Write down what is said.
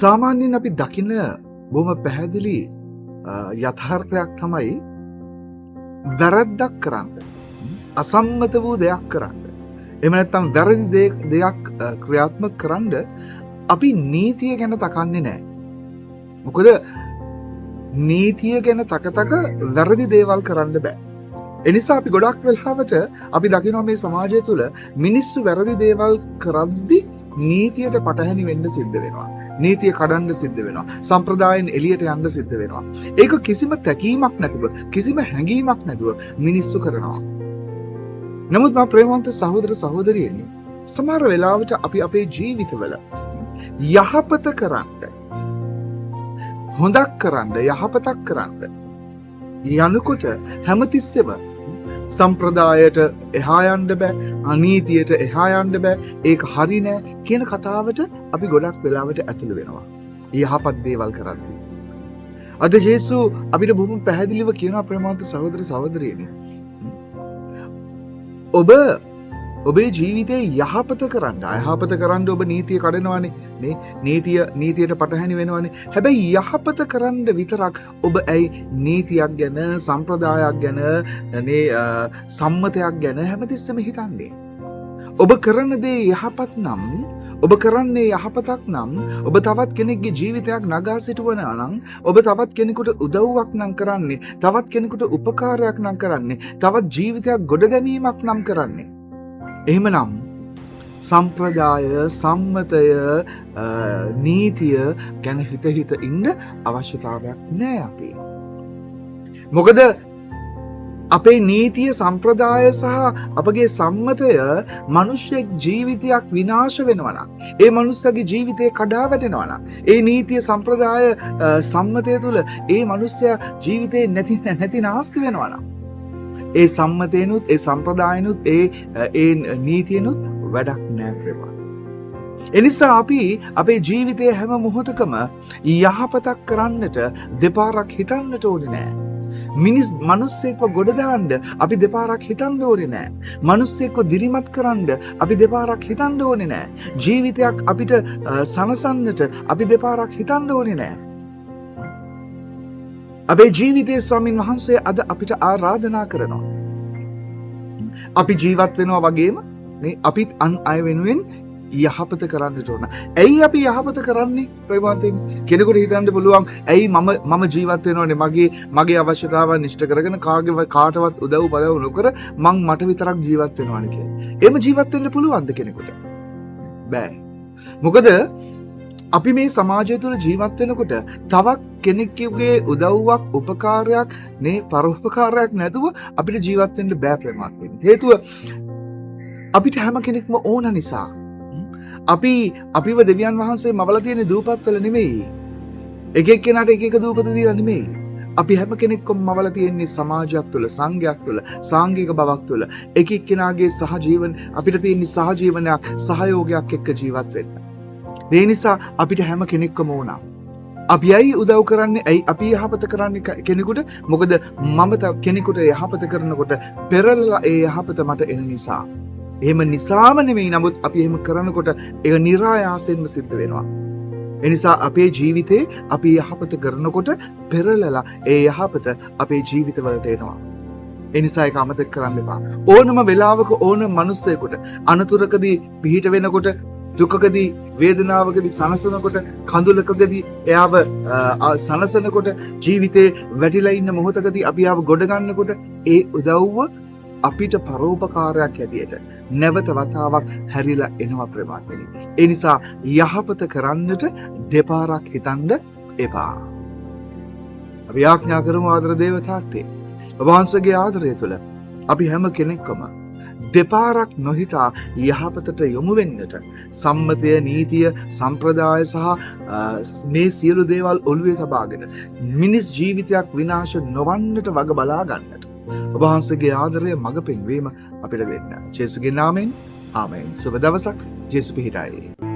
සාමාන්‍යයෙන් අපි දකින බොහොම පැහැදිලි යථාර්ථයක් තමයි වැරද්දක් කරන්න, අසම්මත වූ දෙයක් කරන්න, එහෙම නැත්නම් වැරදි දෙයක් ක්‍රියාත්මක කරන්න අපි නීතිය ගැන තකන්නේ නැහැ. මොකද නීතිය ගැන තක වැරදි දේවල් කරන්න බෑ. එනිසා අපි ගොඩක් වෙලාවට අපි දකිනවා මේ සමාජය තුළ මිනිස්සු වැරදි දේවල් කරද්දි නීතියට පටහැනි වෙන්න සිද්ධ වෙනවා. නීතිය කඩන්න සිද්ධ වෙනවා. සම්ප්‍රදායෙන් එළියට යන්න සිද්ධ වෙනවා. ඒක කිසිම තැකීමක් නැතුව, කිසිම හැඟීමක් නැතුව මිනිස්සු කරනවා. නමුත් මා ප්‍රේමවන්ත සහෝදර සහෝදරියනි, සමහර වෙලාවට අපි අපේ ජීවිතවල යහපත කරන්න, හොඳක් කරන්න, යහපතක් කරන්න යනකොට හැමතිස්සෙම සම්ප්‍රදායට එහා යන්න බෑ, අනීතියට එහා යන්න බෑ, ඒක හරි නෑ කියන කතාවට අපි ගොඩක් වෙලාවට ඇතුළු වෙනවා. යහපත් දේවල් කරද්දී. අද යේසු අපිට බොහොම පැහැදිලිව කියනවා ප්‍රේමවන්ත සහෝදර සහෝදරියනි, ඔබේ ජීවිතේ යහපත කරන්න, අයහපත කරන්න ඔබ නීතිය කඩනවානේ. නේ නීතියට පටහැනි වෙනවානේ. හැබැයි යහපත කරන්න විතරක් ඔබ ඇයි නීතියක් ගැන, සම්ප්‍රදායක් ගැන, සම්මතයක් ගැන හැමතිස්සෙම හිතන්නේ? ඔබ කරන දේ යහපත් නම්, ඔබ කරන්නේ යහපතක් නම්, ඔබ තවත් කෙනෙක්ගේ ජීවිතයක් නගා සිටුවනවා නම්, ඔබ තවත් කෙනෙකුට උදව්වක් නම් කරන්නේ, තවත් කෙනෙකුට උපකාරයක් නම් කරන්නේ, තවත් ජීවිතයක් ගොඩ ගැනීමක් නම් කරන්නේ. එහෙමනම් සම්ප්‍රදාය, සම්මතය, නීතිය ගැන හිත ඉන්න අවශ්‍යතාවයක් නෑ අපි. මොකද අපේ නීතිය, සම්ප්‍රදාය සහ අපගේ සම්මතය මනුෂ්‍යෙක් ජීවිතයක් විනාශ වෙනවා නම්, ඒ මනුස්සයාගේ ජීවිතේ කඩා වැටෙනවා නම්, ඒ නීතිය, සම්ප්‍රදාය, සම්මතය තුළ ඒ මනුස්සයා ජීවිතේ නැති නාස්ති වෙනවා නම්, ඒ සම්මතයනුත්, ඒ සම්ප්‍රදායනුත්, ඒ නීතියනුත් වැඩක් නෑ ප්‍රේමා. එනිසා අපි අපේ ජීවිතයේ හැම මොහොතකම යහපතක් කරන්නට දෙපාරක් හිතන්නට ඕනේ නෑ. මනුස්සෙක්ව ගොඩ දාන්න අපි දෙපාරක් හිතන්න ඕනේ නෑ. මනුස්සෙක්ව දිරිමත් කරන්න අපි දෙපාරක් හිතන්න ඕනේ නෑ. ජීවිතයක් අපිට සනසන්නට අපි දෙපාරක් හිතන්න ඕනේ නෑ. අපේ ජීවිතයේ ස්වාමින් වහන්සේ අද අපිට ආරාධනා කරනවා. අපි ජීවත් වෙනවා වගේම අපිත් අන් අය වෙනුවෙන් යහපත කරන්නට ඕන. ඇයි අපි යහපත කරන්නේ? ප්‍රේමවන්තයනි, කෙනෙකුට හිතන්න පුළුවන් ඇයි මම ජීවත් වෙනවනේ මගේ අවශ්‍යතාවන් ඉෂ්ට කරගෙන කාටවත් උදව් පදව් නොකර මට විතරක් ජීවත් වෙනවනේ කියලා. එහෙම ජීවත් වෙන්න පුළුවන්ද කෙනෙකුට? බෑ. මොකද අපි මේ සමාජය තුළ ජීවත් වෙනකොට තවත් කෙනෙක්ගේ උදව්වක්, උපකාරයක්, පරෝපකාරයක් නැතුව අපිට ජීවත් වෙන්න බෑ ප්‍රේමවන්තයනි. හේතුව අපිට හැම කෙනෙක්ම ඕන නිසා. අපිව දෙවියන් වහන්සේ මවලා තියෙන දූපත්වල නෙමෙයි. එක එක්කෙනාට එක දූපත දීලා නෙමෙයි. අපි හැම කෙනෙක්ම මවලා තියෙන්නේ සමාජයක් තුළ, සංඝයක් තුළ, සාංගික බවක් තුළ. එක එක්කෙනාගේ සහජීවන අපිට තියෙන සහජීවනයක්, සහයෝගයක් එක්ක ජීවත් වෙන්න. ඒ නිසා අපිට හැම කෙනෙක්ම ඕන. අපි ඇයි උදව් කරන්නේ? ඇයි අපි යහපත කරන්නේ කෙනෙකුට? මොකද මම කෙනෙකුට යහපත කරනකොට පෙරලලා ඒ යහපත මට එන නිසා. එහෙම නිසාම නෙමෙයි, නමුත් අපි එහෙම කරනකොට ඒක નિરાයාසයෙන්ම සිද්ධ වෙනවා. ඒ නිසා අපේ ජීවිතේ අපි යහපත කරනකොට පෙරලලා ඒ යහපත අපේ ජීවිතවලට එනවා. ඒ නිසා ඒක අමතක කරන්න එපා. ඕනම වෙලාවක ඕනම මිනිස්සෙකුට අනතුරකදී පිහිට වෙනකොට, දුකකදී, වේදනාවකදී, සනසනකොට, කඳුලකදී එයාව සනසනකොට, ජීවිතේ වැටිලා ඉන්න මොහොතකදී අපි ආව ගොඩ ගන්නකොට ඒ උදව්ව අපිට පරෝපකාරයක් හැටියට නැවත වතාවක් හැරිලා එනවා ප්‍රේමවන්තනි. ඒ නිසා යහපත කරන්නට දෙපාරක් හිතන්න එපා. අපි ආඥා කරමු ආදර දේව තාත්තේ. ඔබ වහන්සේගේ ආදරය තුළ අපි හැම කෙනෙක්ම දෙපාරක් නොහිතා යහපතට යොමු වෙන්නට, සම්මතය, නීතිය, සම්ප්‍රදාය සහ මේ සියලු දේවල් ඔළුවේ තබාගෙන මිනිස් ජීවිතයක් විනාශ නොවන්නට වග බලා ගන්නට ඔබ වහන්සේගේ ආදරය මඟ පෙන්වීම අපිට වෙන්න. ජේසුගේ නාමයෙන් ආමෙන්. සුබ දවසක්. ජේසු පිහිටයි.